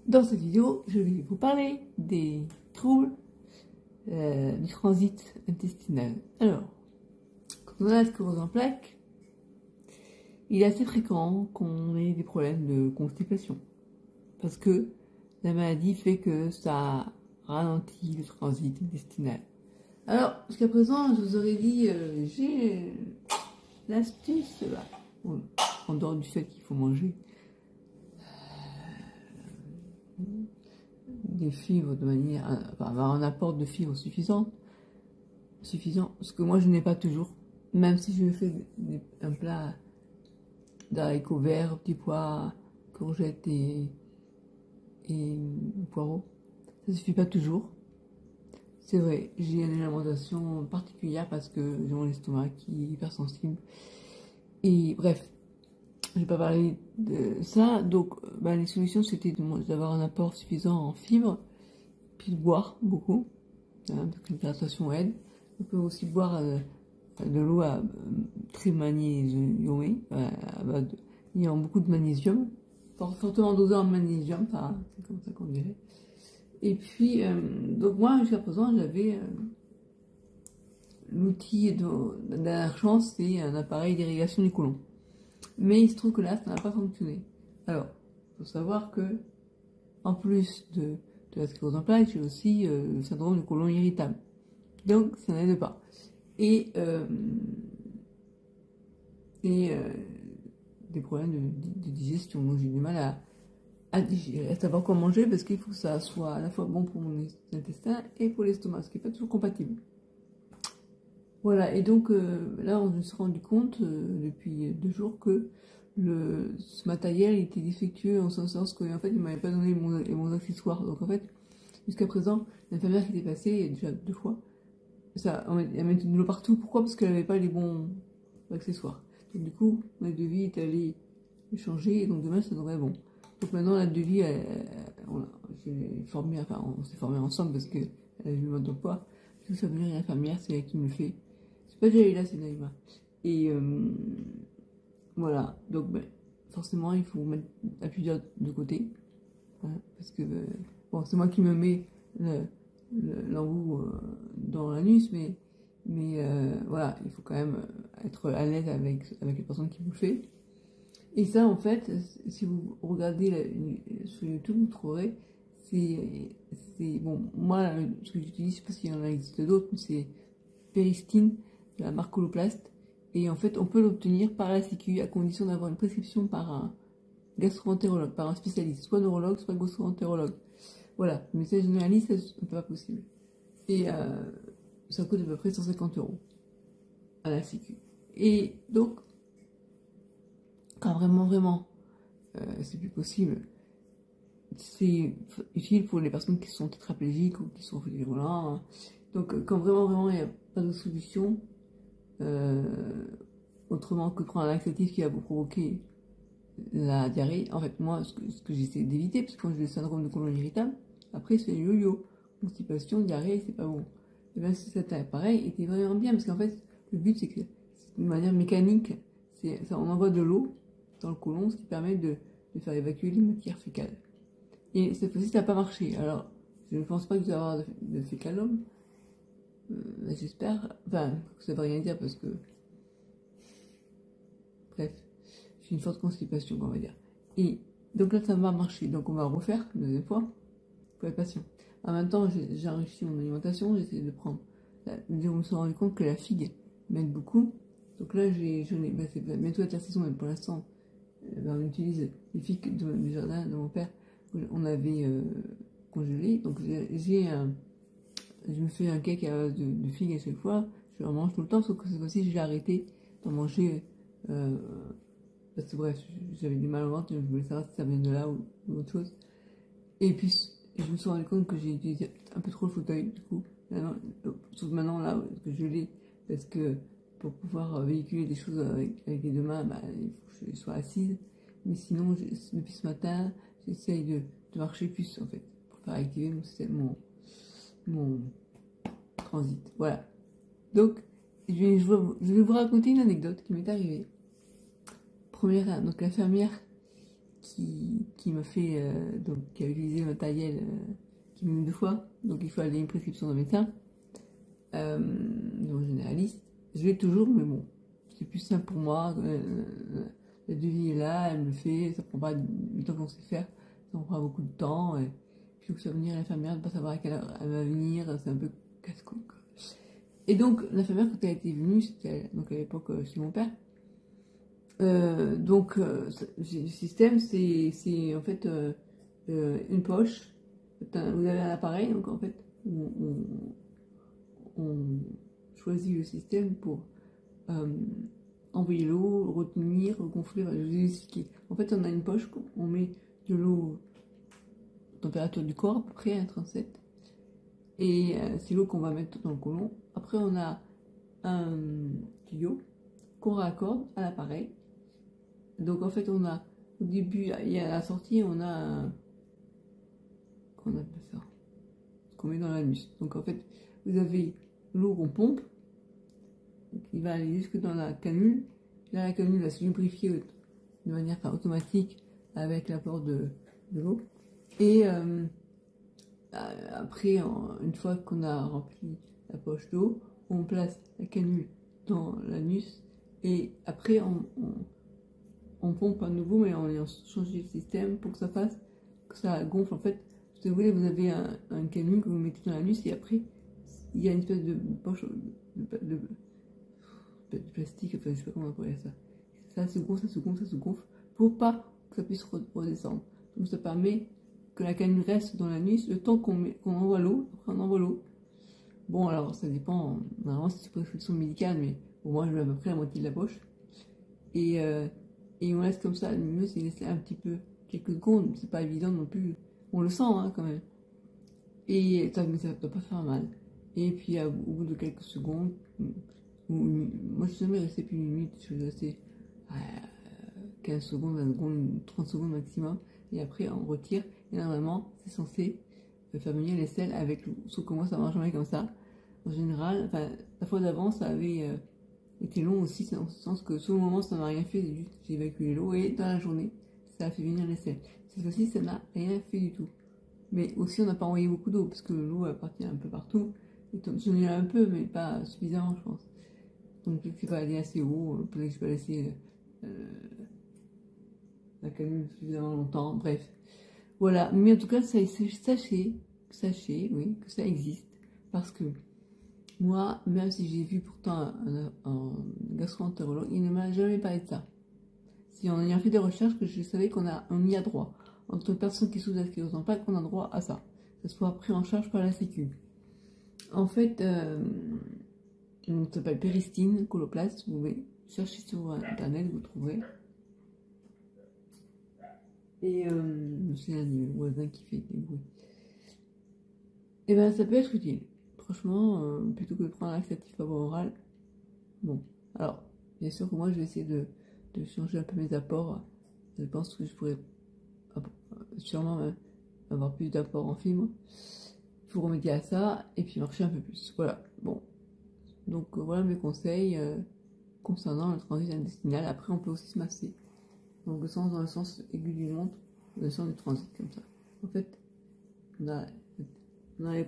Dans cette vidéo, je vais vous parler des troubles du transit intestinal. Alors, quand on a la sclérose en plaques, il est assez fréquent qu'on ait des problèmes de constipation. Parce que la maladie fait que ça ralentit le transit intestinal. Alors, jusqu'à présent, je vous aurais dit, j'ai l'astuce, bon, en dehors du fait qu'il faut manger des fibres de manière, enfin, avoir un apport de fibres suffisant, parce que moi je n'ai pas toujours, même si je fais un plat d'haricots verts, petits pois, courgettes et poireaux, ça suffit pas toujours. C'est vrai, j'ai une alimentation particulière parce que j'ai mon estomac qui est hypersensible. Et bref, je vais pas parler de ça. Donc, les solutions, c'était d'avoir un apport suffisant en fibres, puis de boire beaucoup. Hein, donc l'hydratation aide. On peut aussi boire de l'eau très magnésiumée, ayant beaucoup de magnésium, fortement dosé en magnésium, c'est comme ça qu'on dirait. Et puis, donc moi, jusqu'à présent, j'avais l'outil de la dernière chance, c'est un appareil d'irrigation du côlon. Mais il se trouve que là, ça n'a pas fonctionné. Alors, il faut savoir que, en plus de la sclérose en plaques, j'ai aussi le syndrome du côlon irritable. Donc, ça n'aide pas. Et des problèmes de digestion. Donc, j'ai du mal à digérer, à savoir quoi manger, parce qu'il faut que ça soit à la fois bon pour mon intestin et pour l'estomac, ce qui n'est pas toujours compatible. Voilà, et donc là, on se rendu compte depuis 2 jours que ce matériel était défectueux en ce sens qu'en fait, il ne m'avait pas donné mon accessoire. Donc en fait, jusqu'à présent, l'infirmière qui était passée, déjà 2 fois, elle mettait de l'eau partout. Pourquoi? Parce qu'elle n'avait pas les bons accessoires. Donc du coup, la devis est allée changer, et donc demain, ça devrait être bon. Donc maintenant, la devis, on s'est formé ensemble parce qu'elle a vu mon poids. Tout ça venir une infirmière, c'est elle qui me fait. C'est pas Jaïla, c'est Naïma. Et voilà, donc forcément, il faut mettre la plusieurs de côté. Hein, parce que, bon, c'est moi qui me mets l'embout dans l'anus, mais voilà, il faut quand même être à l'aise avec les personnes qui vous le fait. Et ça, en fait, si vous regardez sur YouTube, vous trouverez, bon, moi, ce que j'utilise, je sais pas s'il y en existe d'autres, mais c'est Peristin, de la marque Coloplast. Et en fait, on peut l'obtenir par la Sécu, à condition d'avoir une prescription par un gastro-entérologue, par un spécialiste, soit neurologue, soit gastro-entérologue. Voilà, mais c'est généraliste, c'est pas possible. Et ça coûte à peu près 150 € à la Sécu. Et donc, quand vraiment, c'est plus possible, c'est utile pour les personnes qui sont tétraplégiques ou qui sont en fauteuil roulant. Donc, quand vraiment, il n'y a pas de solution, autrement que de prendre un laxatif qui va vous provoquer la diarrhée. En fait, moi, ce que j'essaie d'éviter, parce que quand j'ai le syndrome de côlon irritable, après, c'est le yo-yo. Constipation, diarrhée, c'est pas bon. Et bien, cet appareil était vraiment bien, parce qu'en fait, le but, c'est que, d'une manière mécanique, on envoie de l'eau dans le côlon, ce qui permet de faire évacuer les matières fécales. Et cette fois-ci, ça n'a pas marché. Alors, je ne pense pas que vous allez avoir de fécalome. J'espère. Enfin, ça ne veut rien dire parce que... Bref, j'ai une forte constipation, on va dire. Et donc là, ça va marcher. Donc on va refaire une deuxième fois. Faut être patient. En même temps, j'ai enrichi mon alimentation. J'essaie de prendre... Je me suis rendu compte que la figue m'aide beaucoup. Donc là, c'est bientôt la saison, mais pour l'instant, on utilise les figues du jardin de mon père. On avait congelé. Donc je me fais un cake à base de figues à chaque fois. Je en mange tout le temps, sauf que cette fois-ci, j'ai arrêté d'en manger. Parce que bref, j'avais du mal au ventre, je voulais savoir si ça venait de là ou autre chose. Et puis, je me suis rendu compte que j'ai utilisé un peu trop le fauteuil, du coup. Sauf maintenant, là, que je l'ai, parce que pour pouvoir véhiculer des choses avec les 2 mains, il faut que je sois assise. Mais sinon, depuis ce matin, j'essaye de marcher plus, en fait, pour faire activer mon transit. Voilà. Donc, je vais vous raconter une anecdote qui m'est arrivée. Donc l'infirmière qui m'a fait, donc qui a utilisé le matériel qui m'a mis 2 fois, donc il faut aller une prescription d'un médecin, donc généraliste. Je l'ai toujours, mais bon, c'est plus simple pour moi. Le devis est là, elle me le fait, ça prend pas du temps qu'on sait faire, ça prend beaucoup de temps. Et puis il faut que ça venir l'infirmière, ne pas savoir à quelle heure elle va venir, c'est un peu casse-couille. Et donc l'infirmière, quand elle était venue, c'était donc à l'époque chez mon père. Donc le système, c'est en fait une poche. Vous avez un appareil, donc en fait on choisit le système pour envoyer l'eau, retenir, gonfler, je vous ai expliqué. En fait, on a une poche, on met de l'eau, température du corps à peu près, à 37, et c'est l'eau qu'on va mettre dans le côlon. Après, on a un tuyau qu'on raccorde à l'appareil. Donc en fait, on a au début, il y a la sortie, on a qu'on appelle ça, ce qu'on met dans l'anus. Donc en fait, vous avez l'eau qu'on pompe, qui va aller jusque dans la canule. Là, la canule va se lubrifier de manière automatique avec l'apport de l'eau. Et après, une fois qu'on a rempli la poche d'eau, on place la canule dans l'anus. Et après, on pompe à nouveau, mais on a changé le système pour que ça fasse, que ça gonfle. En fait, si vous voulez, vous avez un canule que vous mettez dans l'anus et après, il y a une espèce de poche de plastique, enfin je sais pas comment on appelle ça. Ça se gonfle, ça se gonfle, ça se gonfle, pour pas que ça puisse redescendre. Donc ça permet que la canule reste dans l'anus le temps qu'on envoie l'eau, après on envoie l'eau. Bon alors ça dépend, normalement c'est une prescription médicale, mais pour moi je mets à peu près la moitié de la poche. Et on laisse comme ça, le mieux c'est laisser un petit peu, quelques secondes, c'est pas évident non plus, on le sent hein, quand même. Et ça, mais ça doit pas faire mal. Et puis au bout de quelques secondes, moi je suis jamais resté plus d'une minute, je suis resté 15 secondes, 20 secondes, 30 secondes maximum, et après on retire, et normalement c'est censé faire venir les selles avec l'eau, sauf que moi ça marche jamais comme ça. En général, enfin la fois d'avant ça avait été long aussi, dans ce sens que sur le moment ça n'a rien fait, j'ai évacué l'eau, et dans la journée ça a fait venir les selles. Cette fois-ci ça n'a rien fait du tout. Mais aussi on n'a pas envoyé beaucoup d'eau, parce que l'eau elle partait un peu partout, et j'en ai eu un peu, mais pas suffisamment je pense. Donc je ne suis pas allé assez haut, peut-être que je peux laisser la canule suffisamment longtemps, bref. Voilà, mais en tout cas, sachez, oui, que ça existe. Parce que moi, même si j'ai vu pourtant un gastro-entérologue, il ne m'a jamais parlé de ça. Si en ayant fait des recherches, que je savais qu'on y a droit. Entre personnes qui souffrent de la sclérose en plaques, qu'on a droit à ça. Que ce soit pris en charge par la Sécu. En fait, ça s'appelle péristine, coloplaste, vous pouvez chercher sur internet, vous trouverez. Et c'est un voisin qui fait des bruits. Et ben ça peut être utile. Franchement, plutôt que de prendre un laxatif à voie orale. Bon, alors, bien sûr que moi je vais essayer de changer un peu mes apports. Je pense que je pourrais sûrement avoir plus d'apports en fibres. Il faut remédier à ça et puis marcher un peu plus. Voilà, bon. Donc voilà mes conseils concernant le transit intestinal. Après on peut aussi se masser. Donc dans le sens aigu d'une montre, dans le sens du transit comme ça. En fait, on a les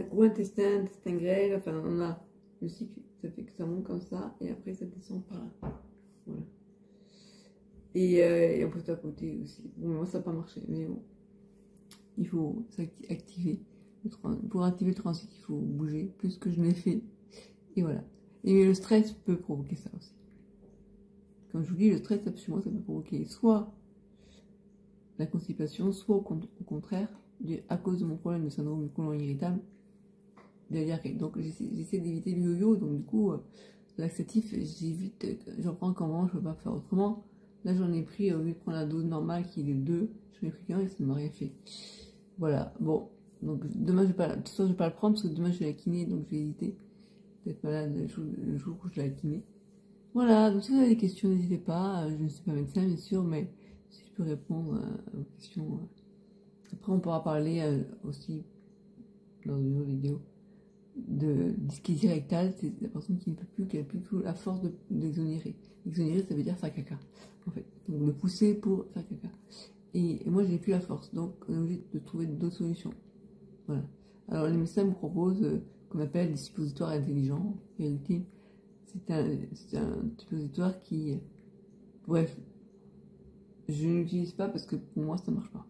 gros intestins, intestin grêle, enfin on a le cycle, ça fait que ça monte comme ça et après ça descend par là. Voilà. Et on peut à côté aussi. Bon, moi ça n'a pas marché, mais bon. Il faut s'activer. Pour activer le transit, il faut bouger plus que je l'ai fait. Et voilà. Et le stress peut provoquer ça aussi. Comme je vous dis, le stress, absolument, ça peut provoquer soit la constipation, soit au contraire, à cause de mon problème de syndrome du côlon irritable, de la diarrhée. Donc j'essaie d'éviter le yo-yo, donc du coup, laxatif, j'évite, j'en prends quand même, je ne peux pas faire autrement. Là j'en ai pris, au lieu de prendre la dose normale qui est de 2, j'en ai pris qu'un et ça ne m'a rien fait. Voilà, bon, donc demain je vais pas, de toute façon je vais pas le prendre parce que demain je vais à la kiné, donc je vais éviter d'être malade le jour où je vais à la kiné. Voilà, donc si vous avez des questions, n'hésitez pas, je ne suis pas médecin bien sûr, mais si je peux répondre à vos questions. Après on pourra parler aussi dans une autre vidéo de dyskinésie rectale, c'est la personne qui ne peut plus, qui n'a plus tout la force d'exonérer. Exonérer, ça veut dire faire caca, en fait. Donc le pousser pour faire caca. Et moi, j'ai plus la force. Donc, on est obligé de trouver d'autres solutions. Voilà. Alors, les médecins me proposent qu'on appelle des suppositoires intelligents. C'est un suppositoire qui... Bref, je n'utilise pas parce que pour moi, ça ne marche pas.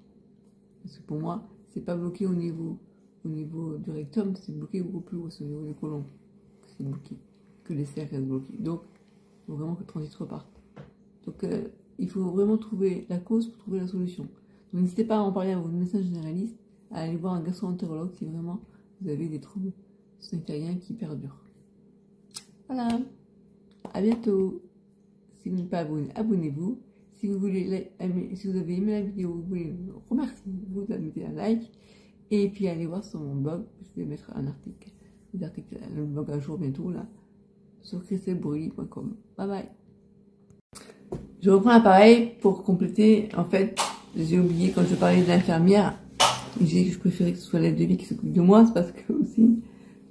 Parce que pour moi, c'est pas bloqué au niveau du rectum, c'est bloqué beaucoup plus haut, c'est au niveau du côlon. C'est bloqué. Que les cercles restent bloqués. Donc, il faut vraiment que le transit reparte. Donc, il faut vraiment trouver la cause pour trouver la solution. Donc, n'hésitez pas à en parler à votre médecin généraliste, à aller voir un gastro-entérologue si vraiment vous avez des troubles sanitariens qui perdurent. Voilà. À bientôt. Si vous n'êtes pas abonné, abonnez-vous. Si vous voulez si vous avez aimé la vidéo, vous voulez me remercier, vous mettez un like. Et puis allez voir sur mon blog, je vais mettre un article, le blog à jour bientôt là, sur christelbrully.com. Bye bye. Je reprends l'appareil pour compléter. En fait, j'ai oublié quand je parlais de l'infirmière, j'ai dit que je préférais que ce soit l'aide de vie qui s'occupe de moi, c'est parce que aussi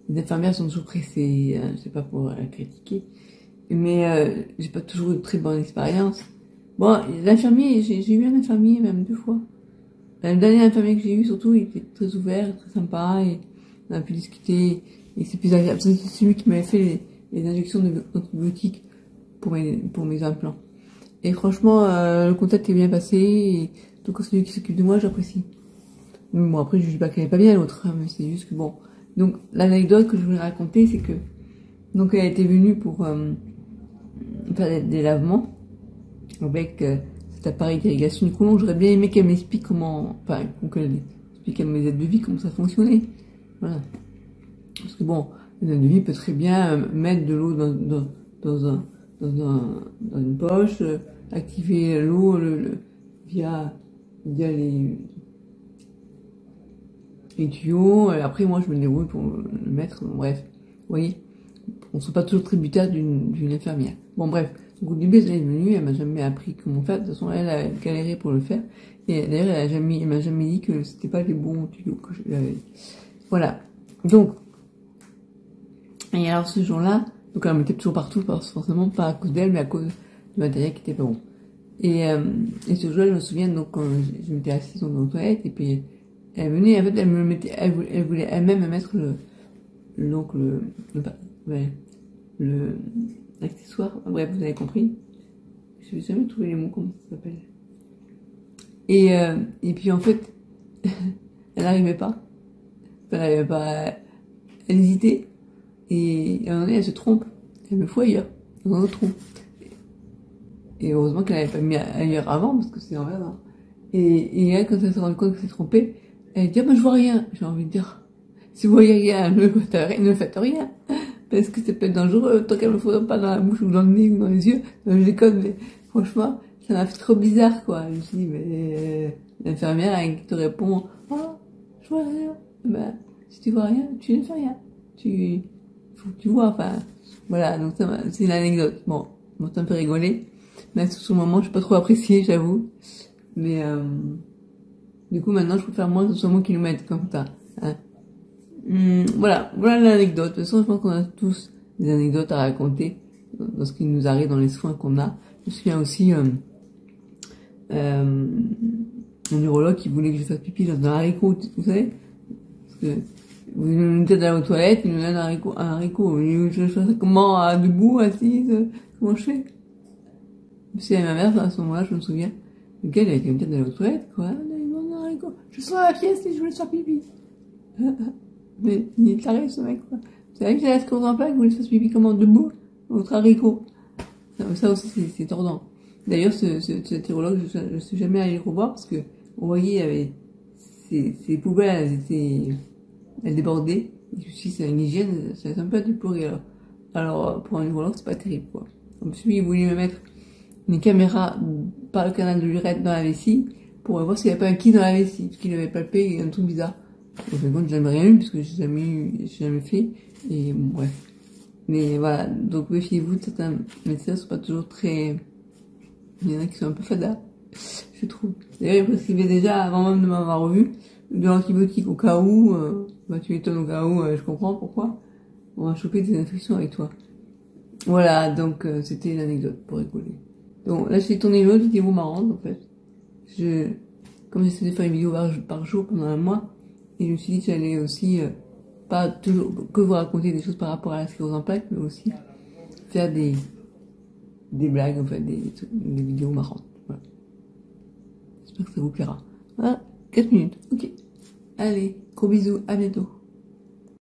les infirmières sont toujours pressées, hein, je sais pas pour la critiquer, mais j'ai pas toujours eu de très bonne expérience. Bon, l'infirmier, j'ai eu un infirmier même 2 fois. Le dernier infirmier que j'ai eu, surtout, il était très ouvert, très sympa, et on a pu discuter, et c'est plus agréable. C'est celui qui m'avait fait les injections d'antibiotiques pour mes implants. Et franchement, le contact est bien passé, et donc celui qui s'occupe de moi, j'apprécie. Bon, après, je dis pas qu'elle est pas bien, l'autre, hein, mais c'est juste que bon. Donc, l'anecdote que je voulais raconter, c'est que, donc, elle était venue pour faire des lavements, avec cet appareil d'irrigation du côlon. J'aurais bien aimé qu'elle m'explique comment, enfin, qu'elle explique à mes aides de vie comment ça fonctionnait. Voilà. Parce que bon, une aide de vie peut très bien mettre de l'eau dans une poche, activer l'eau via les tuyaux. Et après, moi, je me débrouille pour le mettre. Bref, vous voyez, on ne sont pas toujours tributaire d'une infirmière. Bon, bref. Donc, au début, elle est venue, elle m'a jamais appris comment faire. De toute façon, elle a galéré pour le faire. Et d'ailleurs, elle m'a jamais dit que c'était pas les bons tuyaux que j'avais. Voilà. Donc, et alors ce jour-là, donc elle me mettait toujours partout, forcément pas à cause d'elle, mais à cause du matériel qui était pas bon. Et ce jour-là, je me souviens, donc quand je m'étais assise dans la toilette, et puis elle venait, en fait, elle voulait elle-même me mettre l'accessoire, bref, vous avez compris. Je vais jamais trouver les mots, comment ça s'appelle. Et puis en fait, elle n'arrivait pas. Enfin, elle n'arrivait pas, elle hésitait. Et à un moment donné, elle se trompe. Elle me fout ailleurs, dans un autre trou. Et heureusement qu'elle n'avait pas mis ailleurs avant, parce que c'est en verdun. Et elle, quand elle s'est rendue compte qu'elle s'est trompée, elle dit, ah ben je vois rien. J'ai envie de dire, si vous voyez rien, ne faites rien. Parce que ça peut être dangereux, tant qu'elle me faudra pas dans la bouche ou dans le nez ou dans les yeux. Je déconne, mais franchement, ça m'a fait trop bizarre, quoi. Je me suis dit, mais l'infirmière, elle te répond, oh, je vois rien. Ben, si tu vois rien, tu ne fais rien. Faut que tu vois, enfin, voilà, donc c'est une anecdote. Bon, ça m'a un peu rigolé. Mais sur ce moment, je n'ai pas trop apprécié, j'avoue. Mais, du coup, maintenant, je préfère moins que ce soit moi qui nous mette comme ça. Hein. Voilà l'anecdote. De toute façon, je pense qu'on a tous des anecdotes à raconter dans ce qui nous arrive, dans les soins qu'on a. Je me souviens aussi, mon neurologue qui voulait que je fasse pipi dans un haricot, vous savez? Parce que vous nous dites d'aller aux toilettes, il nous donne un haricot. Je fais comment, debout, assise, comment je fais? C'est ma mère, à ce moment-là, je me souviens. Le gars, il avait me dire d'aller aux toilettes, quoi. Il me donne un haricot. Je sors la pièce et je voulais faire pipi. Mais il est taré, ce mec, quoi. Vous savez que j'ai la sclérose en plaques, vous voulez faire pipi comment? Debout? Votre haricot. Ça aussi, c'est tordant. D'ailleurs, cet hétérologue, je suis jamais allée le revoir parce que, vous voyez, il y avait ces poubelles, elles débordaient. Et je me suis dit, c'est une hygiène, ça va un peu déplorer, alors. Alors, pour un hétérologue, c'est pas terrible, quoi. En plus, lui, il voulait me mettre une caméra par le canal de l'urètre dans la vessie pour voir s'il n'y avait pas un qui dans la vessie, parce qu'il avait palpé un truc bizarre. Donc, j'ai jamais rien eu, parce que j'ai jamais fait, et bon, bref. Mais voilà, donc méfiez-vous, certains médecins sont pas toujours très... Il y en a qui sont un peu fadas, je trouve. D'ailleurs, ils prescrivaient déjà, avant même de m'avoir revu, de l'antibiotique au cas où, bah tu m'étonnes au cas où, je comprends pourquoi. On va choper des infections avec toi. Voilà, donc c'était une anecdote pour rigoler. Donc là, j'ai tourné une autre vidéo marrante, en fait. comme j'essaie de faire une vidéo par jour pendant un mois, et je me suis dit que j'allais aussi, pas toujours que vous raconter des choses par rapport à la sclérose en plaques, mais aussi faire des blagues, en fait, des vidéos marrantes. Voilà. J'espère que ça vous plaira. Voilà, 4 minutes, ok. Allez, gros bisous, à bientôt.